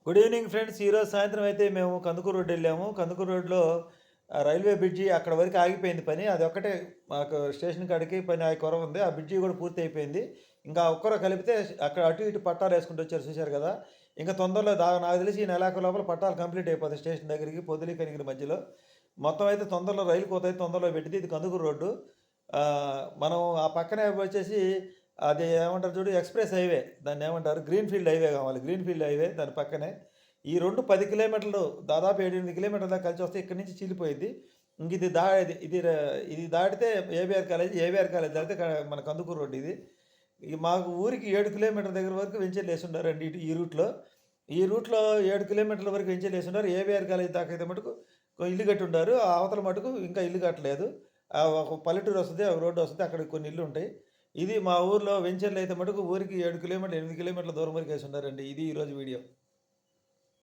Good evening friends. ఈరోజు సాయంత్రం అయితే మేము కందుకూరు రోడ్ వెళ్ళాము. కందుకూరు రోడ్‌లో రైల్వే బ్రిడ్జి అక్కడ వరకు ఆగిపోయింది పని. అదొక్కటే మాకు స్టేషన్ కాడికి పని కొరవ ఉంది. ఆ బ్రిడ్జి కూడా పూర్తి అయిపోయింది. ఇంకా ఒక్కరో కలిపితే అక్కడ అటు ఇటు పట్టాలేసుకుంటూ వచ్చారు చూశారు కదా! ఇంక తొందరలో నాకు తెలిసి ఈ నెలాఖరు లోపల పట్టాలు కంప్లీట్ అయిపోతాయి స్టేషన్ దగ్గరికి పొదిలి, కనిగిరి మధ్యలో. మొత్తం అయితే తొందరలో రైలు కోతయితే తొందరలో పెట్టిద్ది. ఇది కందుకూరు రోడ్డు. మనం ఆ పక్కనే వచ్చేసి అది ఏమంటారు చూడు ఎక్స్‌ప్రెస్ హైవే. దాన్నేమంటారు? గ్రీన్‌ఫీల్డ్ హైవే కావాలి. గ్రీన్‌ఫీల్డ్ హైవే దాని పక్కనే. ఈ 2 10 కిలోమీటర్లు దాదాపు 7, 8 కిలోమీటర్ల దాకా కలిసొస్తే ఇక్కడి నుంచి చీలిపోయిద్ది. ఇంక ఇది దా ఇది ఇది ర ఇది దాటితే ఏబీఆర్ కాలేజ్ దాటితే మన కందుకూరు రోడ్ ఇది. మాకు ఊరికి 7 కిలోమీటర్ల దగ్గర వరకు వెంచర్‌లేసుండారండి ఈ రూట్‌లో. ఈ రూట్‌లో 7 కిలోమీటర్ల వరకు వెంచర్‌లేసుండారు. ఏబీఆర్ కాలేజ్ దాకా అయితే మటుకు ఇల్లు కట్టుండారు. ఆ అవతల మటుకు ఇంకా ఇల్లు కట్టలేదు. ఒక పల్లెటూరు వస్తది. ఒక రోడ్డు వస్తది. అక్కడ కొన్ని ఇల్లుంటాయి. ఇది మా ఊర్లో వెంచర్‌లయితే మటుకు ఊరికి 7 కిలోమీటర్లు, 8 కిలోమీటర్ల దూరం వరకు ఏసుండారండి. ఇది ఈరోజు వీడియో.